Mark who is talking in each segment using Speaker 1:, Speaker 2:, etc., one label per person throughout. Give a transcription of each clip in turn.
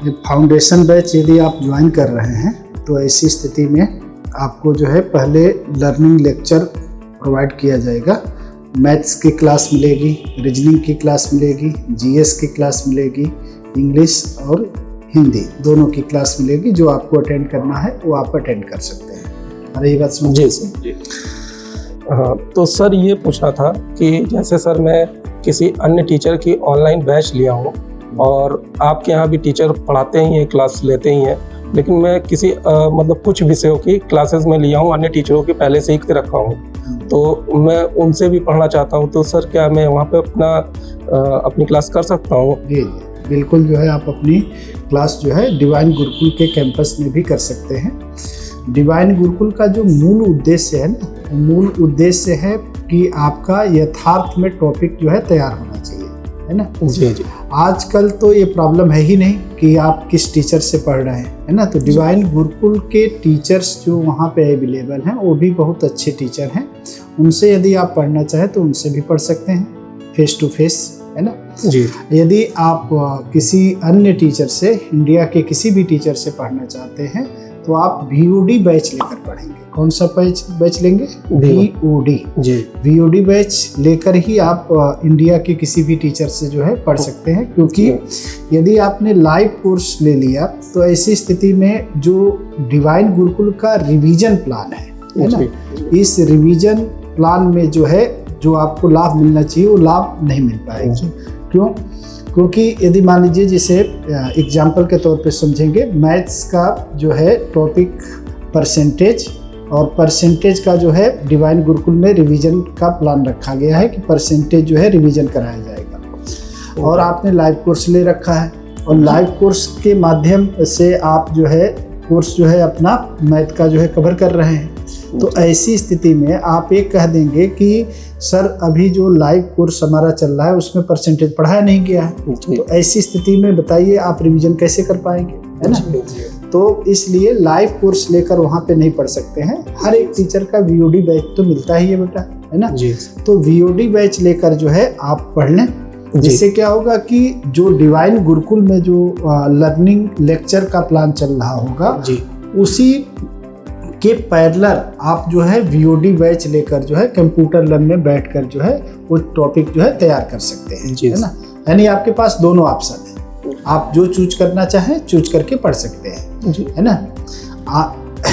Speaker 1: Foundation batch यदि आप join कर रहे हैं तो ऐसी स्थिति में आपको जो है पहले लर्निंग लेक्चर प्रोवाइड किया जाएगा। मैथ्स की क्लास मिलेगी, रीजनिंग की क्लास मिलेगी, जीएस की क्लास मिलेगी, इंग्लिश और हिंदी दोनों की क्लास मिलेगी। जो आपको अटेंड करना है वो आप अटेंड कर सकते हैं। अरे ये बात समझ।
Speaker 2: जी सर। हाँ, तो सर ये पूछा था कि जैसे सर मैं किसी अन्य टीचर की ऑनलाइन बैच लिया हूँ और आपके यहाँ भी टीचर पढ़ाते ही हैं, क्लास लेते ही हैं, लेकिन मैं किसी मतलब कुछ विषयों की क्लासेस में लिया हूँ, अन्य टीचरों की पहले से ही रखा हूँ, तो मैं उनसे भी पढ़ना चाहता हूँ, तो सर क्या मैं वहाँ पे अपनी क्लास कर सकता हूँ?
Speaker 1: जी बिल्कुल, जो है आप अपनी क्लास जो है डिवाइन गुरुकुल के कैंपस में भी कर सकते हैं। डिवाइन गुरुकुल का जो मूल उद्देश्य है ना, मूल उद्देश्य है कि आपका यथार्थ में टॉपिक जो है तैयार होना चाहिए, है ना।
Speaker 2: जी जी।
Speaker 1: आजकल तो ये प्रॉब्लम है ही नहीं कि आप किस टीचर से पढ़ रहे हैं, है ना। तो डिवाइन गुरुकुल के टीचर्स जो वहाँ पे अवेलेबल हैं वो भी बहुत अच्छे टीचर हैं। उनसे यदि आप पढ़ना चाहें तो उनसे भी पढ़ सकते हैं, फेस टू फेस, है ना
Speaker 2: जी।
Speaker 1: यदि आप किसी अन्य टीचर से, इंडिया के किसी भी टीचर से पढ़ना चाहते हैं तो आप VOD बैच लेकर पढ़ेंगे। कौन सा बैच लेंगे? VOD।
Speaker 2: जी।
Speaker 1: VOD बैच लेकर ही आप इंडिया के किसी भी टीचर से जो है पढ़ सकते हैं, क्योंकि यदि आपने लाइव कोर्स ले लिया तो ऐसी स्थिति में जो डिवाइन गुरुकुल का रिवीजन प्लान है ना, इस रिवीजन प्लान में जो है जो आपको लाभ मिलना चाहिए वो लाभ नहीं मिल पाएगा। क्यों? क्योंकि यदि मान लीजिए, जैसे एग्जाम्पल के तौर पे समझेंगे, मैथ्स का जो है टॉपिक परसेंटेज, और परसेंटेज का जो है डिवाइन गुरुकुल में रिवीजन का प्लान रखा गया है कि परसेंटेज जो है रिवीजन कराया जाएगा। और आपने लाइव कोर्स ले रखा है और लाइव कोर्स के माध्यम से आप जो है कोर्स जो है अपना मैथ का जो है कवर कर रहे हैं। तो ऐसी स्थिति में आप एक कह देंगे कि सर अभी जो लाइव कोर्स हमारा चल रहा है उसमें परसेंटेज पढ़ाया नहीं गया है, तो ऐसी स्थिति में बताइए आप रिवीजन कैसे कर पाएंगे, है ना। तो इसलिए लाइव कोर्स लेकर वहाँ पे नहीं पढ़ सकते हैं। हर एक टीचर का VOD बैच तो मिलता ही है बेटा, है ना। तो VOD बैच लेकर जो है आप पढ़ लें, जिससे क्या होगा कि जो डिवाइन गुरुकुल में जो लर्निंग लेक्चर का प्लान चल रहा होगा उसी के पैरेलल आप जो है VOD बैच लेकर जो है कंप्यूटर लैब में बैठकर जो है वो टॉपिक जो है तैयार कर सकते हैं, है ना। यानी आपके पास दोनों ऑप्शन है, आप जो चूज करना चाहें चूज करके पढ़ सकते हैं, है ना।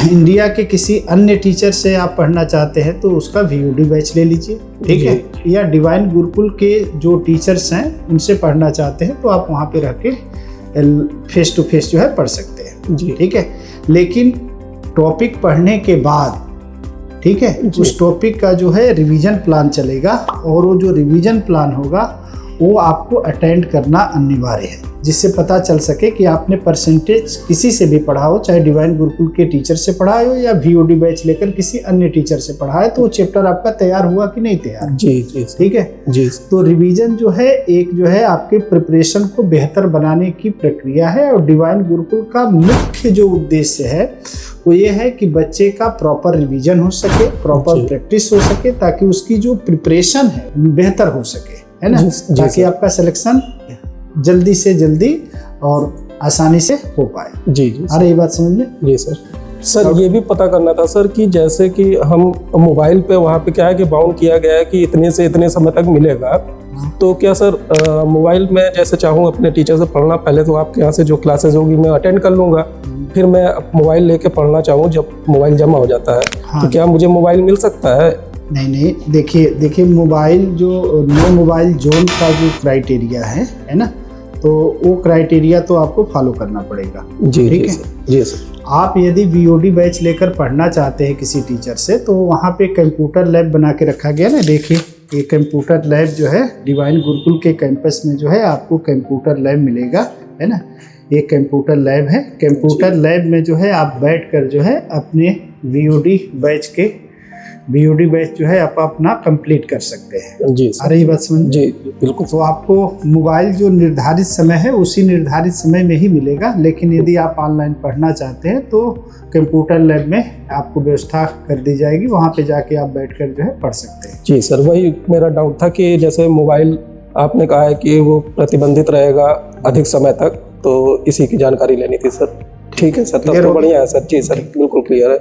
Speaker 1: इंडिया के किसी अन्य टीचर से आप पढ़ना चाहते हैं तो उसका VOD बैच ले लीजिए, ठीक है। या डिवाइन गुरुकुल के जो टीचर्स हैं उनसे पढ़ना चाहते हैं तो आप वहाँ पे रह के फेस टू फेस जो है पढ़ सकते हैं, ठीक है। लेकिन टॉपिक पढ़ने के बाद, ठीक है, उस टॉपिक का जो है रिवीजन प्लान चलेगा और वो जो रिवीजन प्लान होगा वो आपको अटेंड करना अनिवार्य है, जिससे पता चल सके कि आपने परसेंटेज किसी से भी पढ़ा हो, चाहे डिवाइन गुरुकुल के टीचर से पढ़ा हो या VOD बैच लेकर किसी अन्य टीचर से पढ़ा है, तो वो चैप्टर आपका तैयार हुआ कि नहीं तैयार।
Speaker 2: जी,
Speaker 1: ठीक है जी। तो रिवीजन जो है एक जो है आपके प्रिपरेशन को बेहतर बनाने की प्रक्रिया है, और डिवाइन गुरुकुल का मुख्य जो उद्देश्य है वो ये है कि बच्चे का प्रॉपर रिवीजन हो सके, प्रॉपर प्रैक्टिस हो सके, ताकि उसकी जो प्रिपरेशन है बेहतर हो सके, है ना, ताकि आपका सिलेक्शन जल्दी से जल्दी और आसानी से हो पाए।
Speaker 2: जी जी।
Speaker 1: अरे ये बात समझ में।
Speaker 2: जी सर। सर ये भी पता करना था सर कि जैसे कि हम मोबाइल पे वहाँ पे क्या है कि बाउंड किया गया है कि इतने से इतने समय तक मिलेगा, तो क्या सर मोबाइल में जैसे चाहूँ अपने टीचर से पढ़ना, पहले तो आपके यहाँ से जो क्लासेस होगी मैं अटेंड कर लूँगा, फिर मैं मोबाइल लेके पढ़ना चाहूँ जब मोबाइल जमा हो जाता है, तो क्या मुझे मोबाइल मिल सकता है?
Speaker 1: नहीं, देखिए मोबाइल जो नो मोबाइल जोन का जो क्राइटेरिया है ना, तो वो क्राइटेरिया तो आपको फॉलो करना पड़ेगा।
Speaker 2: जी
Speaker 1: ठीक है
Speaker 2: जी सर।
Speaker 1: आप यदि VOD बैच लेकर पढ़ना चाहते हैं किसी टीचर से, तो वहाँ पे कंप्यूटर लैब बना के रखा गया ना, देखिए ये कंप्यूटर लैब जो है डिवाइन गुरुकुल के कैंपस में जो है आपको कंप्यूटर लैब मिलेगा, है ना। ये कंप्यूटर लैब है। कंप्यूटर लैब में जो है आप बैठकर जो है अपने VOD बैच जो है आप अपना कंप्लीट कर सकते हैं।
Speaker 2: जी सर।
Speaker 1: अरे ये बात समझ।
Speaker 2: जी बिल्कुल।
Speaker 1: तो आपको मोबाइल जो निर्धारित समय है उसी निर्धारित समय में ही मिलेगा, लेकिन यदि आप ऑनलाइन पढ़ना चाहते हैं तो कंप्यूटर लैब में आपको व्यवस्था कर दी जाएगी, वहाँ पे जाके आप बैठकर जो है पढ़ सकते हैं।
Speaker 2: जी सर, वही मेरा डाउट था कि जैसे मोबाइल आपने कहा है कि वो प्रतिबंधित रहेगा अधिक समय तक, तो इसी की जानकारी लेनी थी सर। ठीक है सर, तब
Speaker 1: Clear
Speaker 2: तो
Speaker 1: हो गया?
Speaker 2: बढ़िया है सर। जी सर, बिल्कुल क्लियर है।